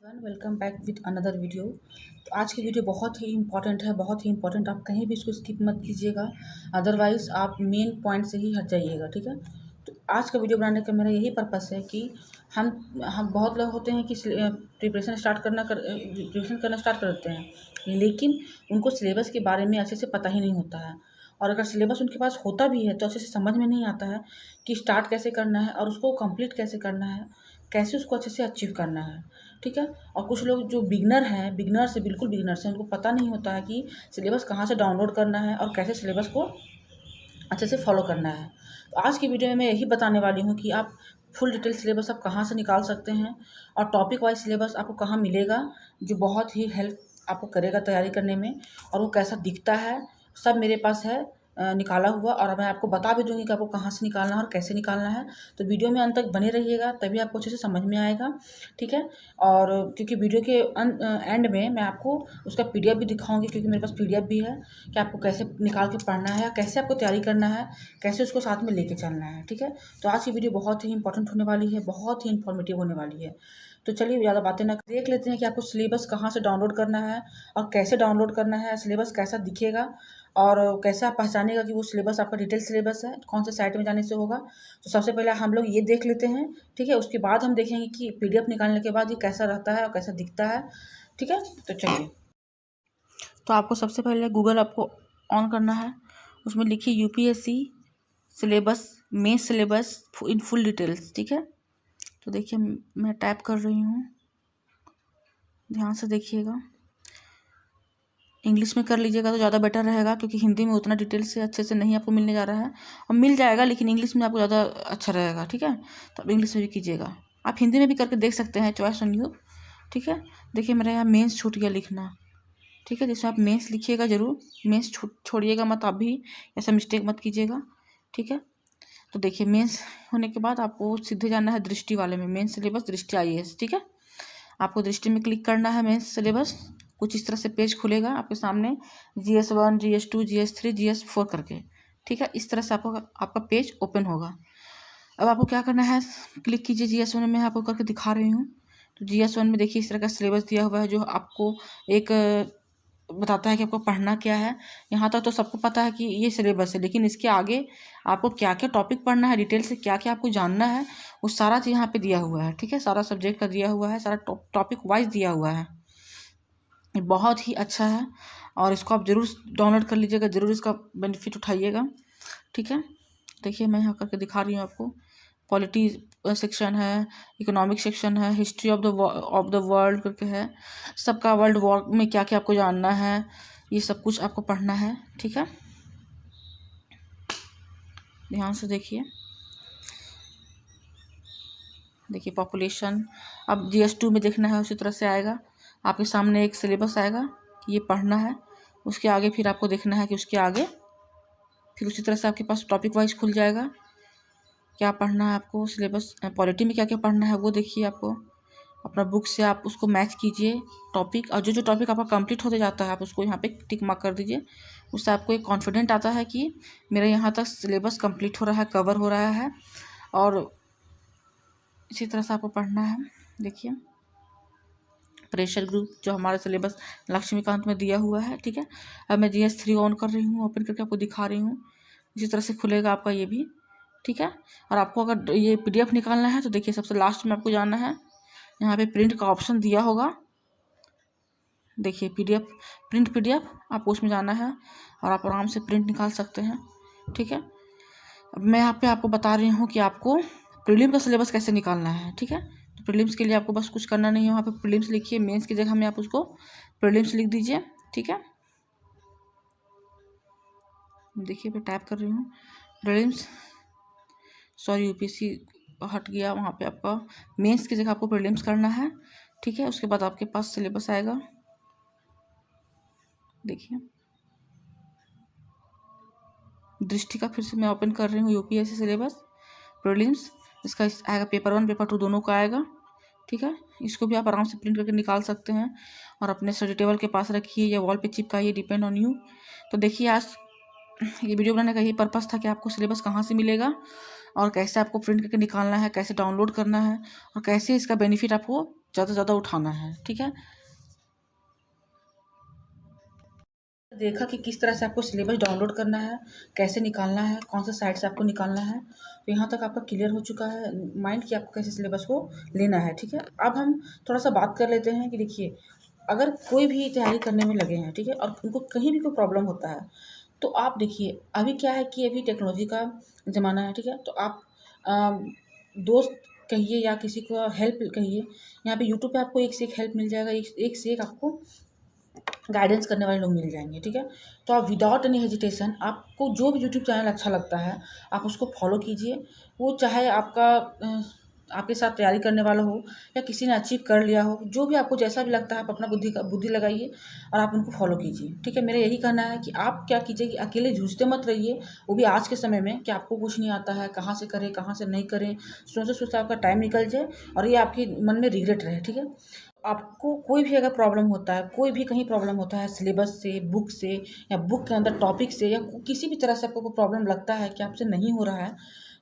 Everyone, welcome back with another video. तो आज की वीडियो बहुत ही इंपॉर्टेंट है, बहुत ही इंपॉर्टेंट। आप कहीं भी इसको स्किप मत कीजिएगा, अदरवाइज़ आप मेन पॉइंट से ही हट जाइएगा, ठीक है। तो आज का वीडियो बनाने का मेरा यही पर्पस है कि हम बहुत लोग होते हैं कि प्रिपरेशन करना स्टार्ट कर देते हैं, लेकिन उनको सिलेबस के बारे में अच्छे से पता ही नहीं होता है। और अगर सिलेबस उनके पास होता भी है तो अच्छे से समझ में नहीं आता है कि स्टार्ट कैसे करना है और उसको कंप्लीट कैसे करना है, कैसे उसको अच्छे से अचीव करना है, ठीक है। और कुछ लोग जो बिगनर्स हैं, उनको पता नहीं होता है कि सिलेबस कहाँ से डाउनलोड करना है और कैसे सिलेबस को अच्छे से फॉलो करना है। तो आज की वीडियो में मैं यही बताने वाली हूँ कि आप फुल डिटेल सिलेबस आप कहाँ से निकाल सकते हैं और टॉपिक वाइज सिलेबस आपको कहाँ मिलेगा, जो बहुत ही हेल्प आपको करेगा तैयारी करने में, और वो कैसा दिखता है सब मेरे पास है निकाला हुआ। और मैं आपको बता भी दूँगी कि आपको कहाँ से निकालना है और कैसे निकालना है। तो वीडियो में अंत तक बने रहिएगा, तभी आपको अच्छे से समझ में आएगा, ठीक है। और क्योंकि वीडियो के एंड में मैं आपको उसका पीडीएफ भी दिखाऊंगी, क्योंकि मेरे पास पीडीएफ भी है कि आपको कैसे निकाल के पढ़ना है, कैसे आपको तैयारी करना है, कैसे उसको साथ में लेके चलना है, ठीक है। तो आज की वीडियो बहुत ही इंपॉर्टेंट होने वाली है, बहुत ही इंफॉर्मेटिव होने वाली है। तो चलिए ज़्यादा बातें ना देख लेते हैं कि आपको सिलेबस कहाँ से डाउनलोड करना है और कैसे डाउनलोड करना है, सिलेबस कैसा दिखेगा और कैसे आप पहचानेगा कि वो सिलेबस आपका डिटेल सिलेबस है, कौन से साइट में जाने से होगा। तो सबसे पहले हम लोग ये देख लेते हैं, ठीक है। उसके बाद हम देखेंगे कि पीडीएफ निकालने के बाद ये कैसा रहता है और कैसा दिखता है, ठीक है। तो चलिए, तो आपको सबसे पहले गूगल आपको ऑन करना है, उसमें लिखिए UPSC syllabus, mains syllabus in full details, ठीक है। तो देखिए मैं टाइप कर रही हूँ, ध्यान से देखिएगा। इंग्लिश में कर लीजिएगा तो ज़्यादा बेटर रहेगा, क्योंकि हिंदी में उतना डिटेल से अच्छे से नहीं आपको मिलने जा रहा है, और मिल जाएगा लेकिन इंग्लिश में आपको ज़्यादा अच्छा रहेगा, ठीक है। तो आप इंग्लिश में भी कीजिएगा, आप हिंदी में भी करके देख सकते हैं, चॉइस ऑन यू, ठीक है। देखिए मेरा यहाँ मेंस छूट गया लिखना, ठीक है। जैसे आप मेंस लिखिएगा ज़रूर, मेंस छोड़िएगा मत, आप भी ऐसा मिस्टेक मत कीजिएगा, ठीक है। तो देखिए मेंस होने के बाद आपको सीधे जाना है दृष्टि वाले में, मेंस सिलेबस दृष्टि IAS, ठीक है। आपको दृष्टि में क्लिक करना है, मेंस सिलेबस कुछ इस तरह से पेज खुलेगा आपके सामने, GS1 GS2 GS3 GS4 करके, ठीक है। इस तरह से आपका पेज ओपन होगा। अब आपको क्या करना है, क्लिक कीजिए GS1 में, आपको करके दिखा रही हूँ। तो GS1 में देखिए इस तरह का सिलेबस दिया हुआ है, जो आपको एक बताता है कि आपको पढ़ना क्या है। यहाँ तक तो सबको पता है कि ये सिलेबस है, लेकिन इसके आगे आपको क्या क्या टॉपिक पढ़ना है, डिटेल से क्या क्या आपको जानना है, वो सारा चीज़ यहाँ पे दिया हुआ है, ठीक है। सारा सब्जेक्ट का दिया हुआ है, सारा टॉपिक वाइज दिया हुआ है। ये बहुत ही अच्छा है और इसको आप ज़रूर डाउनलोड कर लीजिएगा, ज़रूर इसका बेनिफिट उठाइएगा, ठीक है। देखिए मैं यहाँ करके दिखा रही हूँ आपको। पॉलिटी सेक्शन है, इकोनॉमिक सेक्शन है, हिस्ट्री ऑफ द वर्ल्ड करके है, सबका वर्ल्ड वॉर में क्या क्या आपको जानना है, ये सब कुछ आपको पढ़ना है, ठीक है। ध्यान से देखिए, देखिए पॉपुलेशन, अब GS2 में देखना है, उसी तरह से आएगा आपके सामने एक सिलेबस आएगा कि ये पढ़ना है। उसके आगे फिर आपको देखना है कि उसके आगे फिर उसी तरह से आपके पास टॉपिक वाइज खुल जाएगा, क्या पढ़ना है आपको, सिलेबस पॉलिटी में क्या क्या पढ़ना है वो देखिए। आपको अपना बुक से आप उसको मैच कीजिए टॉपिक, और जो जो टॉपिक आपका कंप्लीट होते जाता है आप उसको यहाँ पे टिक मार्क कर दीजिए। उससे आपको एक कॉन्फिडेंट आता है कि मेरा यहाँ तक सिलेबस कंप्लीट हो रहा है, कवर हो रहा है। और इसी तरह से आपको पढ़ना है। देखिए प्रेशर ग्रुप, जो हमारा सिलेबस लक्ष्मीकांत में दिया हुआ है, ठीक है। अब मैं GS3 ऑन कर रही हूँ, ओपन करके आपको दिखा रही हूँ। इसी तरह से खुलेगा आपका ये भी, ठीक है। और आपको अगर ये PDF निकालना है तो देखिए सबसे लास्ट में आपको जाना है, यहाँ पे प्रिंट का ऑप्शन दिया होगा, देखिए प्रिंट PDF, आपको उसमें जाना है और आप आराम से प्रिंट निकाल सकते हैं, ठीक है। अब मैं यहाँ पे आपको बता रही हूँ कि आपको प्रीलिम का सिलेबस कैसे निकालना है, ठीक है। तो प्रीलिम्स के लिए आपको बस कुछ करना नहीं है, वहाँ पे प्रीलिम्स लिखिए, मेंस की जगह में आप उसको प्रीलिम्स लिख दीजिए, ठीक है। देखिए मैं टाइप कर रही हूँ प्रीलिम्स, सॉरी UPSC हट गया, वहाँ पे आपका मेंस की जगह आपको प्रीलिम्स करना है, ठीक है। उसके बाद आपके पास सिलेबस आएगा, देखिए दृष्टि का फिर से मैं ओपन कर रही हूँ, UPSC सिलेबस प्रीलिम्स, इसका आएगा पेपर 1 पेपर 2 दोनों का आएगा, ठीक है। इसको भी आप आराम से प्रिंट करके निकाल सकते हैं और अपने स्टडी टेबल के पास रखिए या वॉल पे चिपकाइए, डिपेंड ऑन यू। तो देखिए आज ये वीडियो बनाने का यही पर्पस था कि आपको सिलेबस कहाँ से मिलेगा और कैसे आपको प्रिंट करके निकालना है, कैसे डाउनलोड करना है और कैसे इसका बेनिफिट आपको ज़्यादा से ज़्यादा उठाना है, ठीक है। देखा कि किस तरह से आपको सिलेबस डाउनलोड करना है, कैसे निकालना है, कौन सा साइट से आपको निकालना है, तो यहाँ तक आपका क्लियर हो चुका है माइंड कि आपको कैसे सिलेबस को लेना है, ठीक है। अब हम थोड़ा सा बात कर लेते हैं कि देखिए, अगर कोई भी तैयारी करने में लगे हैं, ठीक है, और उनको कहीं भी कोई प्रॉब्लम होता है, तो आप देखिए अभी क्या है कि अभी टेक्नोलॉजी का ज़माना है, ठीक है। तो आप दोस्त कहिए या किसी को हेल्प कहिए, यहाँ पे यूट्यूब पे आपको एक से एक हेल्प मिल जाएगा, एक से एक आपको गाइडेंस करने वाले लोग मिल जाएंगे, ठीक है। तो आप विदाउट एनी हेजिटेशन, आपको जो भी यूट्यूब चैनल अच्छा लगता है आप उसको फॉलो कीजिए। वो चाहे आपका आपके साथ तैयारी करने वाला हो या किसी ने अचीव कर लिया हो, जो भी आपको जैसा भी लगता है आप अपना बुद्धि लगाइए और आप उनको फॉलो कीजिए, ठीक है। मेरा यही कहना है कि आप क्या कीजिए कि अकेले जूझते मत रहिए, वो भी आज के समय में कि आपको कुछ नहीं आता है, कहाँ से करें कहाँ से नहीं करें, सोचते सोचते आपका टाइम निकल जाए और ये आपके मन में रिग्रेट रहे, ठीक है। आपको कोई भी अगर प्रॉब्लम होता है, कोई भी कहीं प्रॉब्लम होता है सिलेबस से, बुक से या बुक के अंदर टॉपिक से या किसी भी तरह से आपको कोई प्रॉब्लम लगता है कि आपसे नहीं हो रहा है,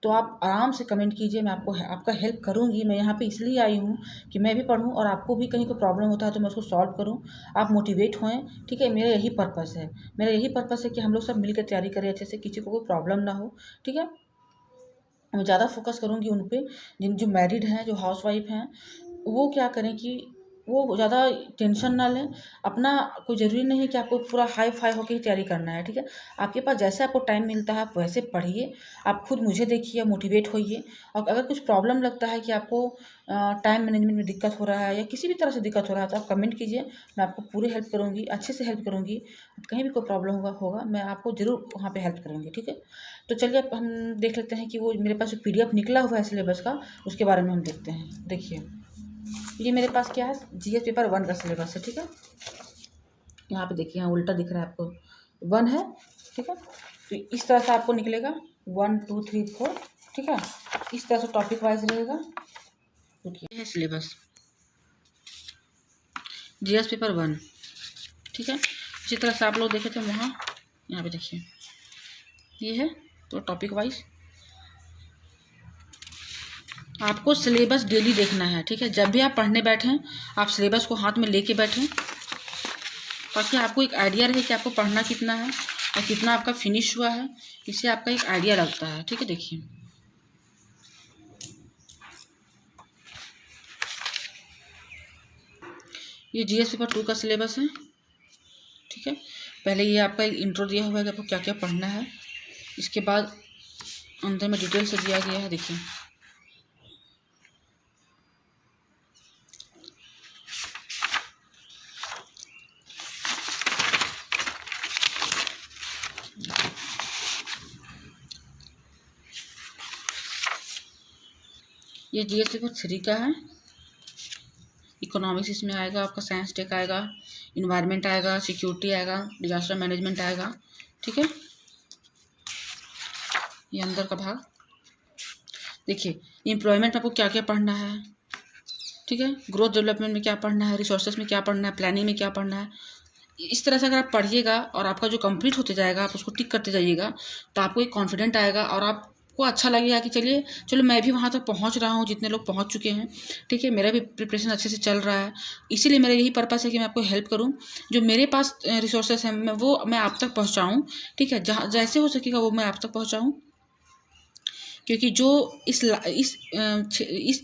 तो आप आराम से कमेंट कीजिए, मैं आपको आपका हेल्प करूँगी। मैं यहाँ पे इसलिए आई हूँ कि मैं भी पढूँ और आपको भी कहीं कोई प्रॉब्लम होता है तो मैं उसको सॉल्व करूँ, आप मोटिवेट होएँ, ठीक है। मेरा यही पर्पस है, मेरा यही पर्पस है कि हम लोग सब मिल के तैयारी करें अच्छे से, किसी को कोई प्रॉब्लम ना हो, ठीक है। मैं ज़्यादा फोकस करूँगी उन पे जो मैरिड हैं, जो हाउसवाइफ हैं, वो क्या करें कि वो ज़्यादा टेंशन ना लें। अपना कोई ज़रूरी नहीं है कि आपको पूरा हाई फाई होकर ही तैयारी करना है, ठीक है। आपके पास जैसे आपको टाइम मिलता है आप वैसे पढ़िए, आप खुद मुझे देखिए, मोटिवेट होइए। और अगर कुछ प्रॉब्लम लगता है कि आपको टाइम मैनेजमेंट में दिक्कत हो रहा है या किसी भी तरह से दिक्कत हो रहा है, तो आप कमेंट कीजिए, मैं आपको पूरी हेल्प करूँगी, अच्छे से हेल्प करूँगी। कहीं भी कोई प्रॉब्लम होगा मैं आपको ज़रूर वहाँ पे हेल्प करूँगी, ठीक है। तो चलिए अब हम देख लेते हैं कि वो मेरे पास जो पीडीएफ निकला हुआ है सिलेबस का, उसके बारे में हम देखते हैं। देखिए, ये मेरे पास क्या है, जीएस पेपर 1 का सिलेबस है, ठीक है। यहाँ पे देखिए, यहाँ उल्टा दिख रहा है आपको, 1 है, ठीक है। तो इस तरह से आपको निकलेगा 1 2 3 4, ठीक है। इस तरह से टॉपिक वाइज रहेगा। देखिए ये है सिलेबस जीएस पेपर 1, ठीक है। इसी तरह से आप लोग देखे थे वहाँ, यहाँ पे देखिए ये है, तो टॉपिक वाइज आपको सिलेबस डेली देखना है, ठीक है। जब भी आप पढ़ने बैठें आप सिलेबस को हाथ में लेके बैठें, ताकि आपको एक आइडिया रहे कि आपको पढ़ना कितना है और कितना आपका फिनिश हुआ है, इससे आपका एक आइडिया लगता है, ठीक है। देखिए ये जीएस पेपर 2 का सिलेबस है, ठीक है। पहले ये आपका इंट्रो दिया हुआ है कि आपको क्या क्या पढ़ना है, इसके बाद अंदर में डिटेल से दिया गया है। देखिए ये जीएस पेपर 3 का है। इकोनॉमिक्स इसमें आएगा, आपका साइंस टेक आएगा, इन्वायरमेंट आएगा, सिक्योरिटी आएगा, डिजास्टर मैनेजमेंट आएगा, ठीक है। ये अंदर का भाग देखिए, एम्प्लॉयमेंट आपको क्या क्या पढ़ना है, ठीक है। ग्रोथ डेवलपमेंट में क्या पढ़ना है, रिसोर्सेज में क्या पढ़ना है, प्लानिंग में क्या पढ़ना है। इस तरह से अगर आप पढ़िएगा और आपका जो कंप्लीट होते जाएगा आप उसको टिक करते जाइएगा, तो आपको एक कॉन्फिडेंट आएगा और आपको अच्छा लगेगा कि चलो मैं भी वहाँ तक पहुँच रहा हूँ जितने लोग पहुँच चुके हैं, ठीक है। मेरा भी प्रिपरेशन अच्छे से चल रहा है, इसीलिए मेरा यही पर्पस है कि मैं आपको हेल्प करूँ। जो मेरे पास रिसोर्सेस हैं मैं आप तक पहुँचाऊँ, ठीक है। जहाँ जैसे हो सकेगा वो मैं आप तक पहुँचाऊँ, क्योंकि जो इस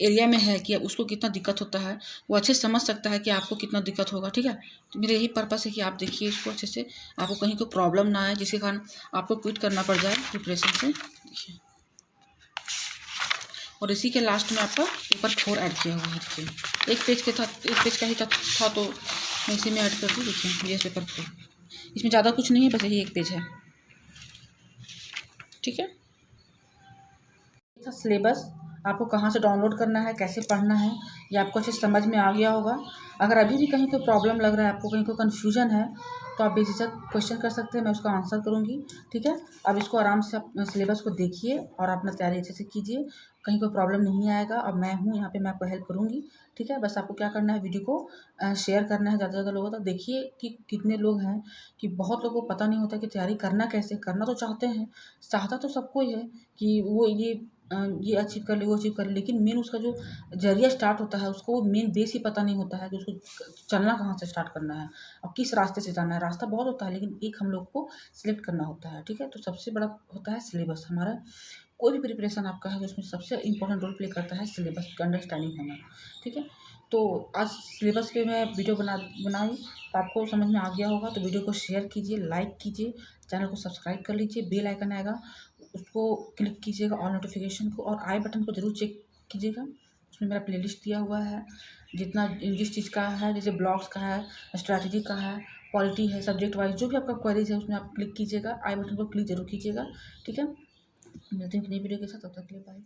एरिया में है कि उसको कितना दिक्कत होता है वो अच्छे से समझ सकता है कि आपको कितना दिक्कत होगा, ठीक है। तो मेरा यही पर्पस है कि आप देखिए इसको अच्छे से, आपको कहीं कोई प्रॉब्लम ना आए जिसके कारण आपको क्विट करना पड़ जाए प्रिपरेशन से, देखिए। और इसी के लास्ट में आपका पेपर 4 ऐड किया हुआ है, देखिए। एक पेज का ही था तो मैं इसी में ऐड कर दूँ। देखिए ये पेपर 4, इसमें ज़्यादा कुछ नहीं है, बस यही एक पेज है, ठीक है। सिलेबस आपको कहाँ से डाउनलोड करना है, कैसे पढ़ना है, ये आपको अच्छे समझ में आ गया होगा। अगर अभी भी कहीं कोई प्रॉब्लम लग रहा है, आपको कहीं कोई कन्फ्यूजन है, तो आप बेझिझक क्वेश्चन कर सकते हैं, मैं उसका आंसर करूँगी, ठीक है। अब इसको आराम से आप सिलेबस को देखिए और अपना तैयारी अच्छे से कीजिए, कहीं कोई प्रॉब्लम नहीं आएगा। अब मैं हूँ यहाँ पे, मैं आपको हेल्प करूँगी, ठीक है। बस आपको क्या करना है, वीडियो को शेयर करना है ज़्यादा से ज़्यादा लोगों तक। देखिए कि कितने लोग हैं, कि बहुत लोगों को पता नहीं होता कि तैयारी करना कैसे, करना तो चाहते हैं, चाहता तो सबको ही है कि वो ये ये अचीव कर ले, वो अचीव कर ले, लेकिन मेन उसका जो जरिया स्टार्ट होता है उसको वो मेन बेस ही पता नहीं होता है कि उसको चलना कहाँ से स्टार्ट करना है और किस रास्ते से जाना है। रास्ता बहुत होता है लेकिन एक हम लोग को सिलेक्ट करना होता है, ठीक है। तो सबसे बड़ा होता है सिलेबस। हमारा कोई भी प्रिपरेशन आपका है तो उसमें सबसे इंपॉर्टेंट रोल प्ले करता है सिलेबस का अंडरस्टैंडिंग होना, ठीक है। तो आज सिलेबस पे मैं वीडियो बनाई तो आपको समझ में आ गया होगा। तो वीडियो को शेयर कीजिए, लाइक कीजिए, चैनल को सब्सक्राइब कर लीजिए, बेल आइकन आएगा उसको क्लिक कीजिएगा, ऑल नोटिफिकेशन को, और आई बटन को जरूर चेक कीजिएगा। उसमें मेरा प्लेलिस्ट दिया हुआ है, जितना जिस चीज़ का है, जैसे ब्लॉग्स का है, स्ट्रैटेजी का है, पॉलिटी है, सब्जेक्ट वाइज जो भी आपका क्वेरीज है उसमें आप क्लिक कीजिएगा, आई बटन को क्लिक जरूर कीजिएगा, ठीक है। मिलते हैं एक नई वीडियो के साथ, तब तक के लिए बाय।